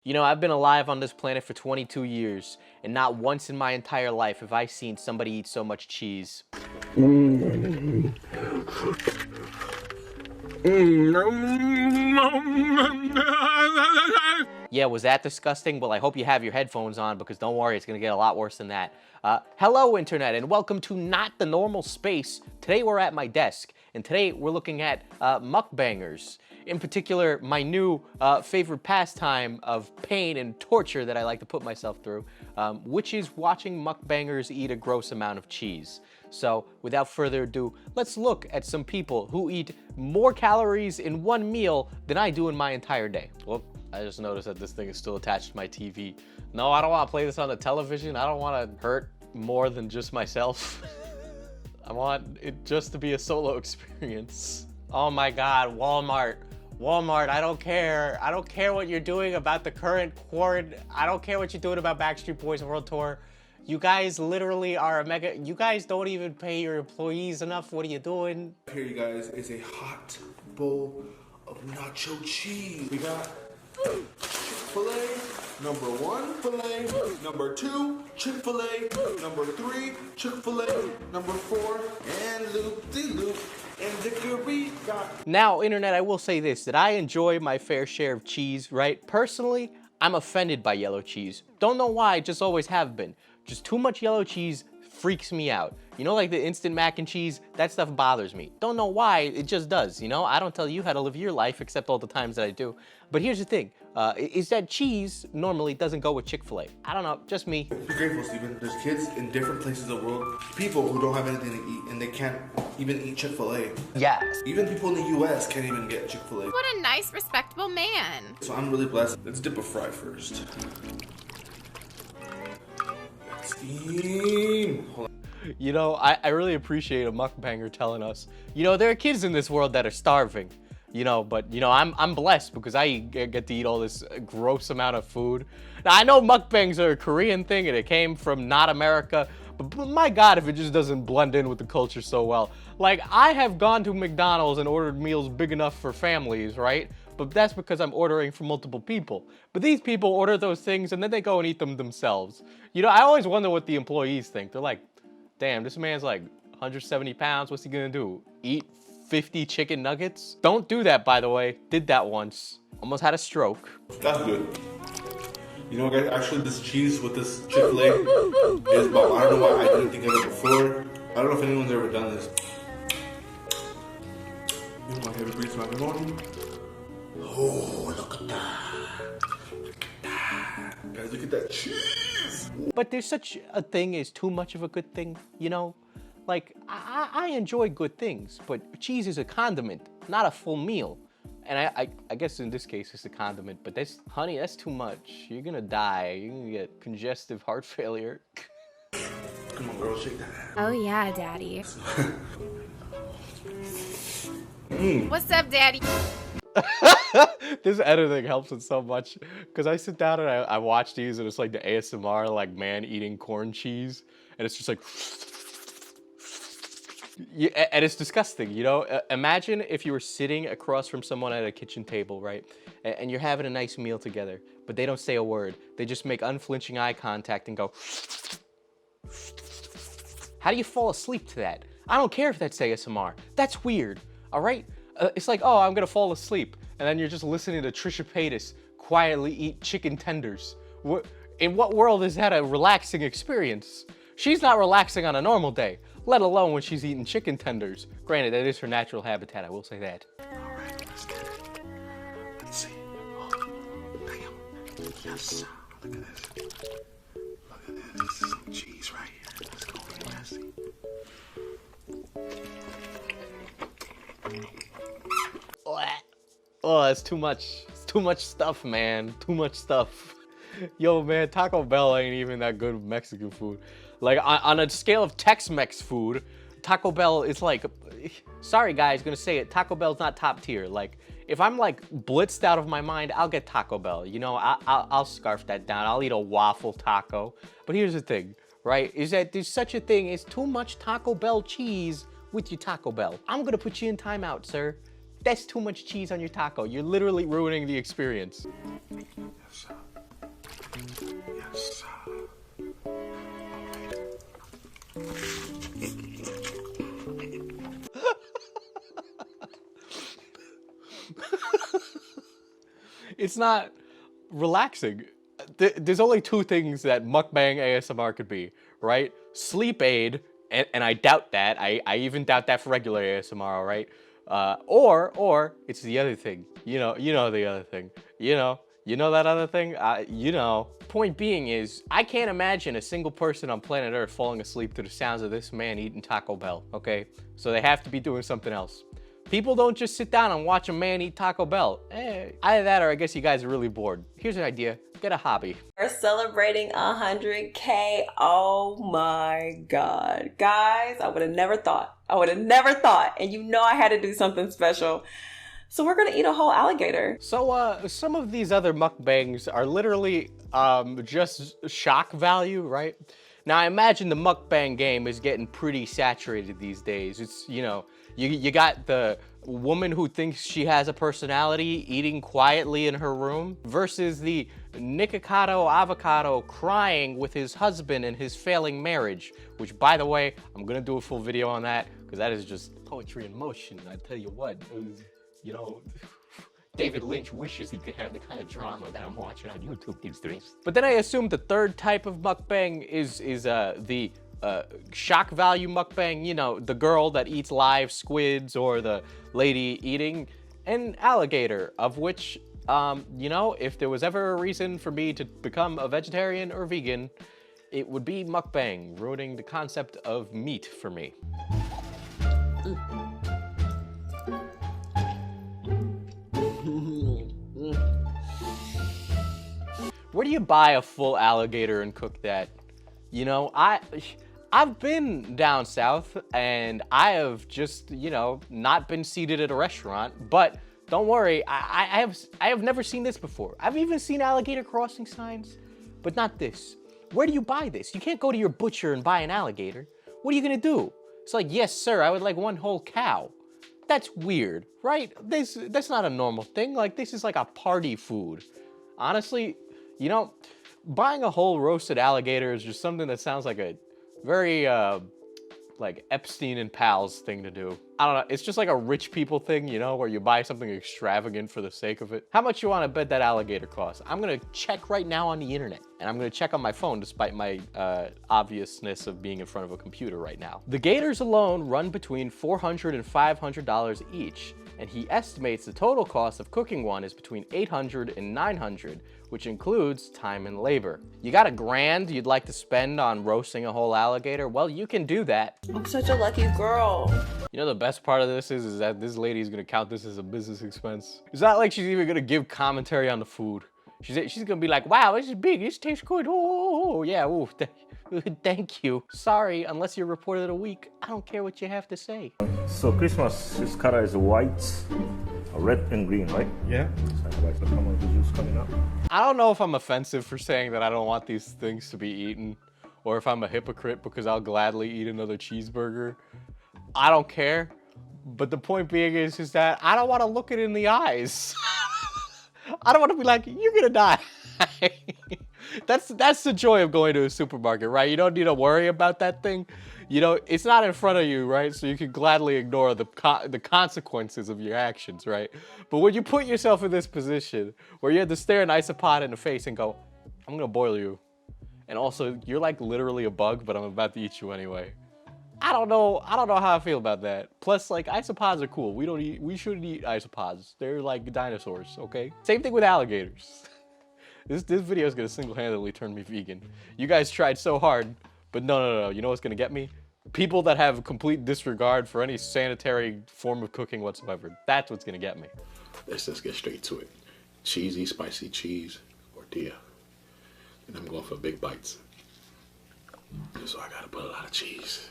You know, I've been alive on this planet for 22 years, and not once in my entire life have I seen somebody eat so much cheese. Yeah, was that disgusting? Well, I hope you have your headphones on because don't worry, it's gonna get a lot worse than that. Hello, Internet, and welcome to Not the Normal Space. Today we're at my desk, and today we're looking at mukbangers. In particular, my new favorite pastime of pain and torture that I like to put myself through, which is watching mukbangers eat a gross amount of cheese. So, without further ado, let's look at some people who eat more calories in one meal than I do in my entire day. Well, I just noticed that this thing is still attached to my TV. No, I don't want to play this on the television. I don't want to hurt more than just myself. I want it just to be a solo experience. Oh my God, Walmart. Walmart, I don't care. I don't care what you're doing about the current quarantine. I don't care what you're doing about Backstreet Boys World Tour. You guys literally are a mega, you guys don't even pay your employees enough. What are you doing? Here, you guys, is a hot bowl of nacho cheese. We got Chick-fil-A, number 1 filet, number 2 Chick-fil-A, number 3 Chick-fil-A, number 4 and loop-de-loop and dickory got. Now, Internet, I will say this, that I enjoy my fair share of cheese, right? Personally, I'm offended by yellow cheese. Don't know why, just always have been. Just too much yellow cheese freaks me out. You know, like the instant mac and cheese, that stuff bothers me. Don't know why, it just does, you know? I don't tell you how to live your life, except all the times that I do. But here's the thing, is that cheese normally doesn't go with Chick-fil-A. I don't know, just me. Be grateful, Steven. There's kids in different places of the world, people who don't have anything to eat, and they can't even eat Chick-fil-A. Yeah. Even people in the US can't even get Chick-fil-A. What a nice, respectable man. So I'm really blessed. Let's dip a fry first. Steam. Hold on. You know, I really appreciate a mukbanger telling us, you know, there are kids in this world that are starving, you know, but, you know, I'm blessed because I get to eat all this gross amount of food. Now, I know mukbangs are a Korean thing and it came from not America, but my God, if it just doesn't blend in with the culture so well. Like, I have gone to McDonald's and ordered meals big enough for families, right? But that's because I'm ordering for multiple people. But these people order those things and then they go and eat them themselves. You know, I always wonder what the employees think. They're like, damn, this man's like 170 pounds. What's he gonna do? Eat 50 chicken nuggets? Don't do that, by the way. Did that once. Almost had a stroke. That's good. You know, guys, actually, this cheese with this Chick-fil-A is bomb. I don't know why I didn't think of it before. I don't know if anyone's ever done this. You know, my favorite grease macaroni. Oh, look at that. Look at that. Guys, look at that cheese. But there's such a thing as too much of a good thing, you know? Like, I enjoy good things, but cheese is a condiment, not a full meal. And I guess in this case it's a condiment, but that's, honey, that's too much. You're gonna die. You're gonna get congestive heart failure. Come on, girl, shake that ass. Oh yeah, Daddy. What's up, Daddy? This editing helps it so much because I sit down and I watch these and it's like the ASMR, like man eating corn cheese, and it's just like, yeah, and it's disgusting, you know? Imagine if you were sitting across from someone at a kitchen table, right? And you're having a nice meal together, but they don't say a word. They just make unflinching eye contact and go, how do you fall asleep to that? I don't care if that's ASMR. That's weird, all right? It's like, oh, I'm gonna fall asleep. And then you're just listening to Trisha Paytas quietly eat chicken tenders. In what world is that a relaxing experience? She's not relaxing on a normal day, let alone when she's eating chicken tenders. Granted, that is her natural habitat, I will say that. All right, let's get it. Let's see. Oh, damn. Yes. Look at this. Look at this. This is some cheese right here. Let's go get messy. Oh, that's too much. It's too much stuff, man. Too much stuff. Yo, man, Taco Bell ain't even that good with Mexican food. Like, on a scale of Tex-Mex food, Taco Bell is like, sorry guys, gonna say it, Taco Bell's not top tier. Like, if I'm like blitzed out of my mind, I'll get Taco Bell. You know, I'll scarf that down. I'll eat a waffle taco. But here's the thing, right? Is that there's such a thing as too much Taco Bell cheese with your Taco Bell. I'm gonna put you in timeout, sir. That's too much cheese on your taco. You're literally ruining the experience. Yes, sir. Yes, It's not relaxing. There's only two things that mukbang ASMR could be, right? Sleep aid, and I doubt that. I even doubt that for regular ASMR, all right? Or it's the other thing. You know the other thing. You know that other thing? You know. Point being is, I can't imagine a single person on planet Earth falling asleep to the sounds of this man eating Taco Bell, okay? So they have to be doing something else. People don't just sit down and watch a man eat Taco Bell. Either that or I guess you guys are really bored. Here's an idea. Get a hobby. We're celebrating 100K. Oh my God. Guys, I would have never thought. And you know I had to do something special. So we're gonna eat a whole alligator. So, some of these other mukbangs are literally, just shock value, right? Now, I imagine the mukbang game is getting pretty saturated these days. It's, you got the woman who thinks she has a personality eating quietly in her room versus the Nikocado avocado crying with his husband and his failing marriage, which, by the way, I'm gonna do a full video on that because that is just poetry in motion. I tell you what, David Lynch wishes he could have the kind of drama that I'm watching on YouTube these days. But then I assume the third type of mukbang is the shock value mukbang, the girl that eats live squids or the lady eating an alligator, of which, if there was ever a reason for me to become a vegetarian or vegan, it would be mukbang, ruining the concept of meat for me. Where do you buy a full alligator and cook that? I've been down south and I have just, not been seated at a restaurant, but don't worry, I have never seen this before. I've even seen alligator crossing signs, but not this. Where do you buy this? You can't go to your butcher and buy an alligator. What are you gonna do? It's like, yes, sir, I would like one whole cow. That's weird, right? That's not a normal thing. Like, this is like a party food. Honestly, buying a whole roasted alligator is just something that sounds like a very, like Epstein and pals thing to do. I don't know, it's just like a rich people thing, where you buy something extravagant for the sake of it. How much you want to bet that alligator costs? I'm gonna check right now on the internet, and I'm gonna check on my phone despite my obviousness of being in front of a computer right now. The gators alone run between $400 and $500 each, and he estimates the total cost of cooking one is between $800 and $900, which includes time and labor. You got $1,000 you'd like to spend on roasting a whole alligator? Well, you can do that. I'm such a lucky girl. The best part of this is that this lady is gonna count this as a business expense. It's not like she's even gonna give commentary on the food. She's gonna be like, wow, this is big, this tastes good, oh, yeah, ooh, thank you. Sorry, unless you're reported a week, I don't care what you have to say. So Christmas, this color is white, red and green, right? Yeah. So come on, the juice coming up. I don't know if I'm offensive for saying that I don't want these things to be eaten, or if I'm a hypocrite because I'll gladly eat another cheeseburger. I don't care. But the point being is that I don't want to look it in the eyes. I don't want to be like, you're gonna die. That's the joy of going to a supermarket, right? You don't need to worry about that thing. It's not in front of you, right? So you can gladly ignore the consequences of your actions, right? But when you put yourself in this position where you have to stare an isopod in the face and go, I'm gonna boil you. And also, you're like literally a bug, but I'm about to eat you anyway. I don't know how I feel about that. Plus, like, isopods are cool. We shouldn't eat isopods. They're like dinosaurs, okay? Same thing with alligators. This video is gonna single-handedly turn me vegan. You guys tried so hard, but no. You know what's gonna get me? People that have complete disregard for any sanitary form of cooking whatsoever. That's what's gonna get me. Let's just get straight to it. Cheesy, spicy cheese, tortilla. And I'm going for big bites. So I gotta put a lot of cheese.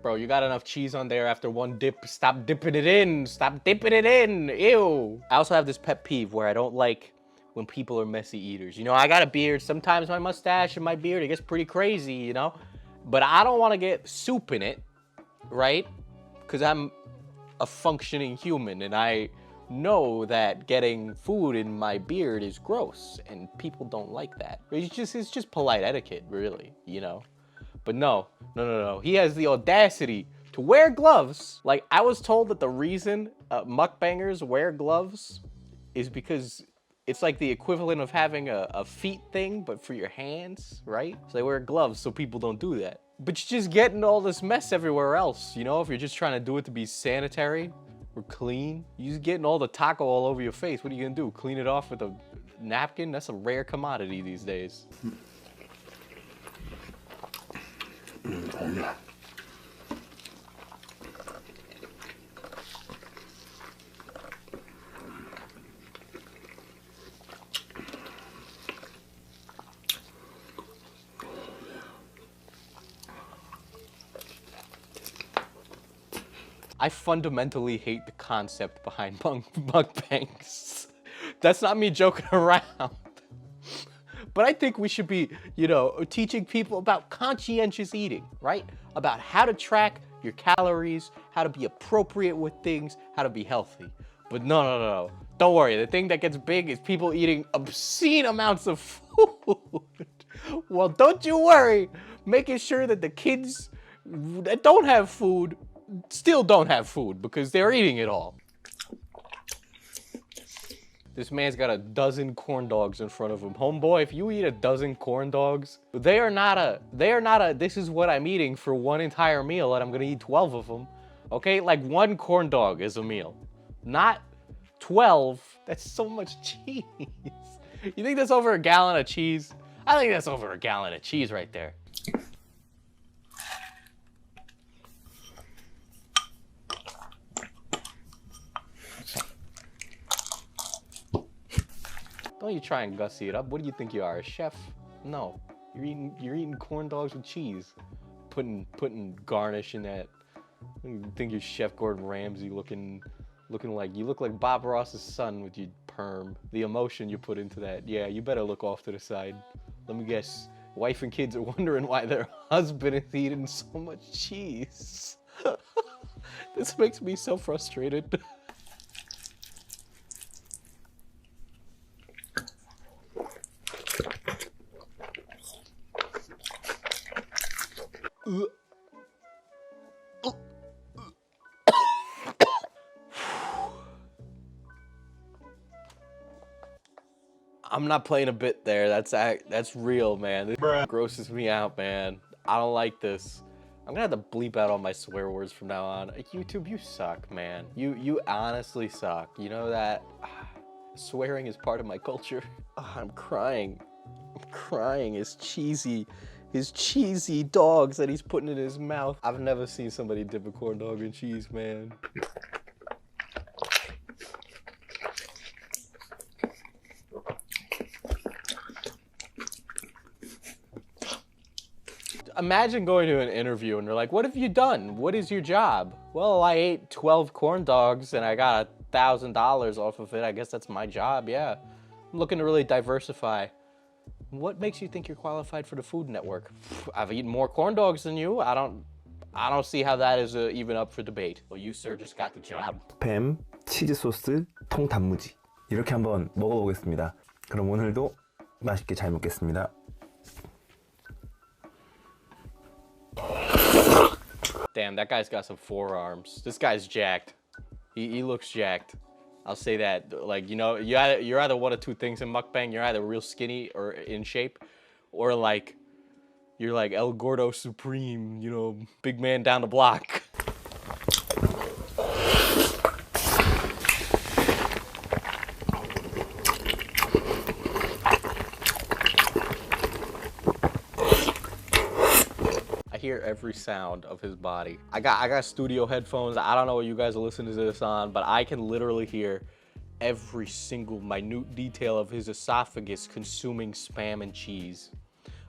Bro, you got enough cheese on there after one dip. Stop dipping it in. Stop dipping it in. Ew. I also have this pet peeve where I don't like when people are messy eaters. I got a beard. Sometimes my mustache and my beard, it gets pretty crazy, But I don't want to get soup in it, right? Because I'm a functioning human and I know that getting food in my beard is gross and people don't like that. It's just polite etiquette, really, you know? But no. He has the audacity to wear gloves. Like, I was told that the reason mukbangers wear gloves is because it's like the equivalent of having a feet thing, but for your hands, right? So they wear gloves so people don't do that. But you're just getting all this mess everywhere else, you know? If you're just trying to do it to be sanitary or clean, you're just getting all the taco all over your face. What are you gonna do? Clean it off with a napkin? That's a rare commodity these days. I fundamentally hate the concept behind mukbangs. That's not me joking around. But I think we should be, you know, teaching people about conscientious eating, right? About how to track your calories, how to be appropriate with things, how to be healthy. But no. Don't worry, the thing that gets big is people eating obscene amounts of food. Well, don't you worry, making sure that the kids that don't have food still don't have food because they're eating it all. This man's got a dozen corn dogs in front of him. Homeboy, if you eat a dozen corn dogs, they are not a, this is what I'm eating for one entire meal and I'm gonna eat 12 of them. Okay, like one corn dog is a meal, not 12. That's so much cheese. You think that's over a gallon of cheese? I think that's over a gallon of cheese right there. Don't you try and gussy it up. What do you think you are, a chef? No, you're eating corn dogs with cheese, putting garnish in that. You think you're Chef Gordon Ramsay looking like you look like Bob Ross's son with your perm. The emotion you put into that. Yeah, you better look off to the side. Let me guess. Wife and kids are wondering why their husband is eating so much cheese. This makes me so frustrated. I'm not playing a bit there. That's real, man. This grosses me out, man. I don't like this. I'm gonna have to bleep out all my swear words from now on. YouTube, you suck, man. You honestly suck. You know that? Swearing is part of my culture. I'm crying. I'm crying. His cheesy dogs that he's putting in his mouth. I've never seen somebody dip a corn dog in cheese, man. Imagine going to an interview and they're like, what have you done? What is your job? Well, I ate 12 corn dogs and I got $1,000 off of it. I guess that's my job, yeah. I'm looking to really diversify. What makes you think you're qualified for the Food Network? I've eaten more corn dogs than you. I don't see how that is even up for debate. Well, you sir just got the job. 뱀, 치즈 소스, 통단무지 이렇게 한번 먹어보겠습니다. 그럼 오늘도 맛있게 잘 먹겠습니다. Damn, that guy's got some forearms. This guy's jacked. He looks jacked. I'll say that. Like, you know, you're either one of two things in mukbang. You're either real skinny or in shape, or like you're like El Gordo Supreme, you know, big man down the block. Hear every sound of his body. I got studio headphones. I don't know what you guys are listening to this on, but I can literally hear every single minute detail of his esophagus consuming Spam and cheese,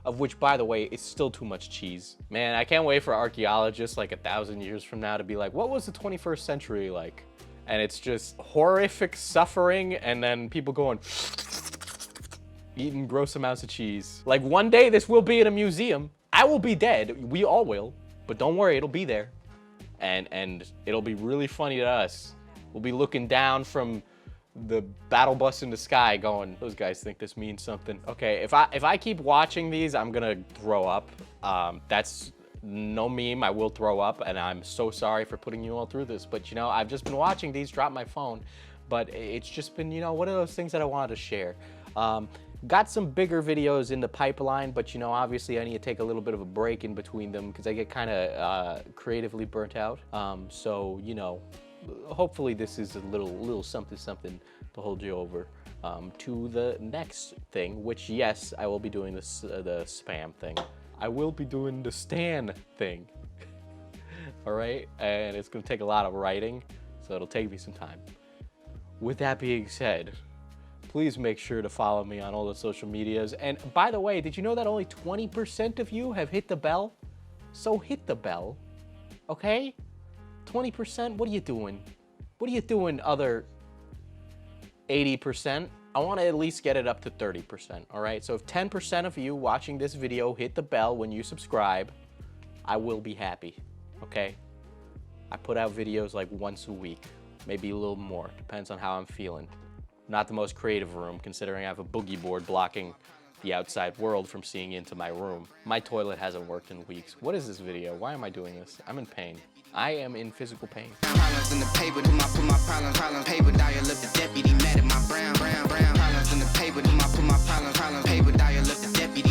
of which, by the way, is still too much cheese. Man, I can't wait for archaeologists like 1,000 years from now to be like, what was the 21st century like? And it's just horrific suffering and then people going eating gross amounts of cheese. Like, one day this will be in a museum. I will be dead, we all will, but don't worry, it'll be there. And it'll be really funny to us will be looking down from the battle bus in the sky going, those guys think this means something. Okay, if I keep watching these, I'm gonna throw up. That's no meme, I will throw up, and I'm so sorry for putting you all through this, but you know, I've just been watching these, dropped my phone, but it's just been, you know, one of those things that I wanted to share. Got some bigger videos in the pipeline, but you know, obviously I need to take a little bit of a break in between them because I get kind of creatively burnt out. So, you know, hopefully this is a little something to hold you over to the next thing, which, yes, I will be doing this, the spam thing. I will be doing the Stan thing. All right, and it's gonna take a lot of writing, so it'll take me some time. With that being said, please make sure to follow me on all the social medias. And by the way, did you know that only 20% of you have hit the bell? So hit the bell, okay? 20%, what are you doing? What are you doing, other 80%? I want to at least get it up to 30%, all right? So if 10% of you watching this video hit the bell when you subscribe, I will be happy, okay? I put out videos like once a week, maybe a little more, depends on how I'm feeling. Not the most creative room, considering I have a boogie board blocking the outside world from seeing into my room. My toilet hasn't worked in weeks. What is this video? Why am I doing this? I'm in pain. I am in physical pain. Problems in the paper, put my problems, paper, dial up the deputy, mad at my brown. Problems in the paper, put my problems, paper, dial up the deputy.